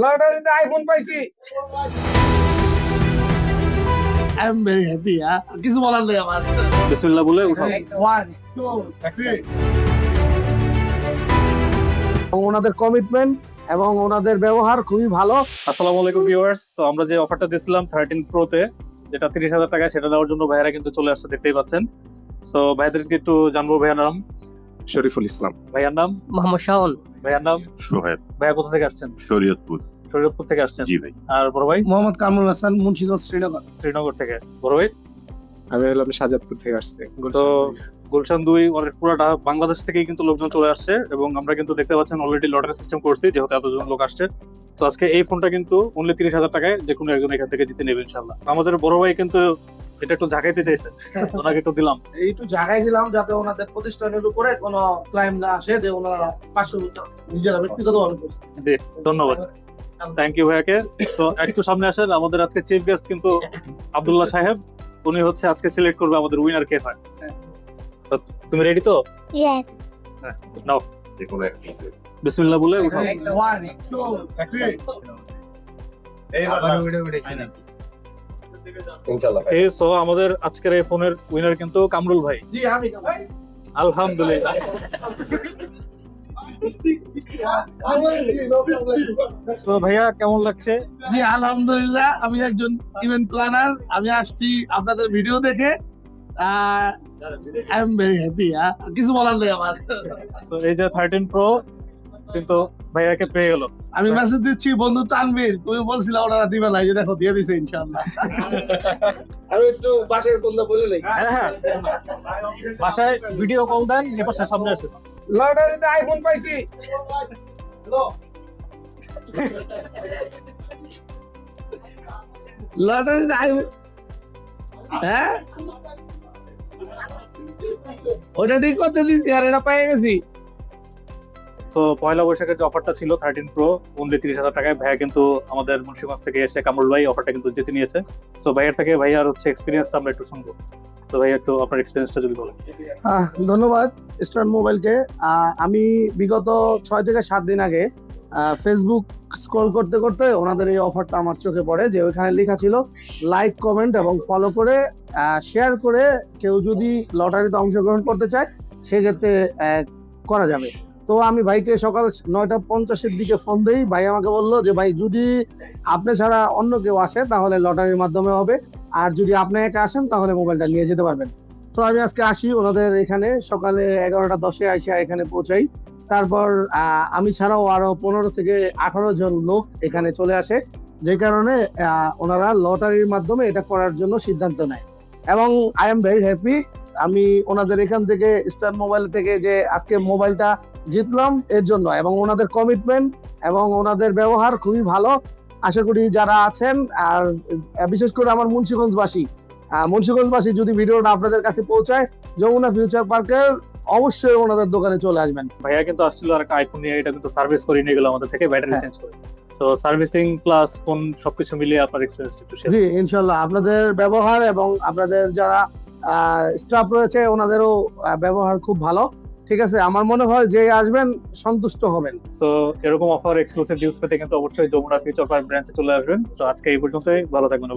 লটারিতে আইফোন পাইছি। I am very happy. কিছু বলার নেই আমার। বিসমিল্লাহ বলে উঠাও। 1 2 3 ওনাদের কমিটমেন্ট এবং ওনাদের ব্যবহার খুবই ভালো। আসসালামু আলাইকুম ভিউয়ার্স। তো আমরা যে অফারটা দিয়েছিলাম 13 Pro তে, যেটা 30,000 টাকা, সেটা দেওয়ার জন্য ভাইয়ারা কিন্তু চলে আসছে, দেখতেই পাচ্ছেন। সো ভাইয়াদেরকে একটু জানবো। ভাইয়ার নাম? শরীফুল ইসলাম। ভাইয়ার নাম? মোহাম্মদ শাওন। ভাইয়ার নাম? সোহেব, ভাইয়া কোথা থেকে আসছেন? শরীয়তপুর। শরীয়তপুর থেকে আসছেন। জি ভাই। আর বড় ভাই? মোহাম্মদ কামরুল হাসান, মুন্সিগঞ্জ, শ্রীনগর। শ্রীনগর থেকে। বড় ভাই? আমি হলাম শাহজাদপুর থেকে আসছি। তো গুলশান 2 অনেক পুরোটা বাংলাদেশ থেকেই কিন্তু লোকজন চলে আসছে, এবং আমরা কিন্তু দেখতে পাচ্ছেন অলরেডি লটারি সিস্টেম করছি, যেহেতু এতজন লোক আসছে। তো আজকে এই ফোনটা কিন্তু অনলি 30,000 টাকায় যে কোনো একজন এখান থেকে জিতে নেবে ইনশাল্লাহ। আমাদের বড় ভাই কিন্তু এটা একটু ঝাঁকাইতে চাইছে, ওনাকে একটু দিলাম। একটু জায়গায় দিলাম যাতে ওনাদের প্রতিষ্ঠানের উপরে কোনো ক্লাইম না আসে যে ওনারা 500 নিজেরা ব্যক্তিগতভাবে করছে। জি, ধন্যবাদ। থ্যাংক ইউ ভাইয়াকে। তো একটু সামনে আসেন। আমাদের আজকে চিফ গেস্ট কিন্তু আব্দুল্লাহ সাহেব। উনি হচ্ছে আজকে সিলেক্ট করবে আমাদের উইনার কে হয়। তো তুমি রেডি তো? Yes. নাও, বিসমিল্লাহ বলে উঠাও। 1 2 3 ইনশাআল্লাহ। এই সো আমাদের আজকের এই ফোনের উইনার কিন্তু কামরুল ভাই। জি আমি ভাই আলহামদুলিল্লাহ। তো ভাইয়া কেমন লাগছে? জি আলহামদুলিল্লাহ, আমি একজন ইভেন্ট প্ল্যানার। আমি আসছি আপনাদের ভিডিও দেখে। I am very happy. কিছু বলার নেই আমার। তো এই যে 13 Pro কিন্তু ভাইয়াকে পেয়ে গেল। আমি মেসেজ দিচ্ছি, বন্ধু তানভীর, তুমি বলছিলে ওনারা দিবে না, এই যে দেখো দিয়ে দিছে ইনশাআল্লাহ। আমি একটু বাসায় বন্ধু বলে নেই। হ্যাঁ, বাসায় ভিডিও কল দেন, এপাশে সামনে আসে। লটারিতে আইফোন পাইছি। লটারিতে হ্যাঁ ওটা ঠিক করতে দিচ্ছি আর এটা পেয়ে গেছি। তো পয়লা বৈশাখের যে অফারটা ছিল 13 Pro অনলি 30,000 টাকায়, ভাইয়া কিন্তু আমাদের মুন্সিগঞ্জ থেকে এসে কামরুল ভাই অফারটা কিন্তু জিতে নিয়েছে। সো ভাইয়ার থেকে ভাইয়ার হচ্ছে এক্সপিরিয়েন্সটা আমরা একটু শুনবো। তো ভাই একটু আপনার এক্সপিরিয়েন্সটা যদি বলেন। ধন্যবাদ স্টার মোবাইলকে। আমি বিগত 6 থেকে 7 দিন আগে ফেসবুক স্ক্রল করতে করতে ওনাদের এই অফারটা আমার চোখে পড়ে, যে ওইখানে লেখা ছিল লাইক, কমেন্ট এবং ফলো করে শেয়ার করে কেউ যদি লটারিতে অংশগ্রহণ করতে চায় সেক্ষেত্রে করা যাবে। তো আমি ভাইকে সকাল 9:50-এর দিকে ফোন দিই। ভাই আমাকে বললো যে ভাই যদি আপনি ছাড়া অন্য কেউ আসে তাহলে লটারির মাধ্যমে হবে, আর যদি আপনি একা আসেন তাহলে মোবাইলটা নিয়ে যেতে পারবেন। তো আমি আজকে আসি ওনাদের এখানে সকালে 11:10-এ আসা এখানে পৌঁছাই। তারপর আমি ছাড়াও আরো 15 থেকে 18 জন লোক এখানে চলে আসে, যে কারণে ওনারা লটারির মাধ্যমে এটা করার জন্য সিদ্ধান্ত নেয়, এবং আই এম ভেরি হ্যাপি। আমি ওনাদের এখান থেকে স্টার মোবাইল থেকে যে আজকে মোবাইলটা জিতলাম এর জন্য, এবং ওনাদের কমিটমেন্ট এবং ওনাদের ব্যবহার খুবই ভালো। আশা করি যারা আছেন, আর বিশেষ করে আমার মুন্সিগঞ্জবাসী যদি ভিডিওটা আপনাদের কাছে পৌঁছায়, যমুনা ফিউচার পার্কের অবশ্যই ওনাদের দোকানে চলে আসবেন। ভাইয়া কিন্তু আসছিল আর একটা আইফোন নিয়ে, এটা কিন্তু সার্ভিস করে নিয়ে গেল আমাদের থেকে, ব্যাটারি চেঞ্জ করে। সো সার্ভিসিং প্লাস ফোন সবকিছু মিলিয়ে আপনার এক্সপেরিয়েন্স একটু শেয়ার। জি ইনশাল্লাহ, আপনাদের ব্যবহার এবং আপনাদের যারা স্টাফ রয়েছে ওনাদেরও ব্যবহার খুব ভালো। ঠিক আছে, আমার মনে হয় যে আসবেন সন্তুষ্ট হবেন। সো এরকম অফার এক্সক্লুসিভ নিউজ পেতে কিন্তু অবশ্যই যমুনা ফিউচার পার্ক ব্রাঞ্চে চলে আসবেন। তো আজকে এই পর্যন্তই, ভালো থাকবেন।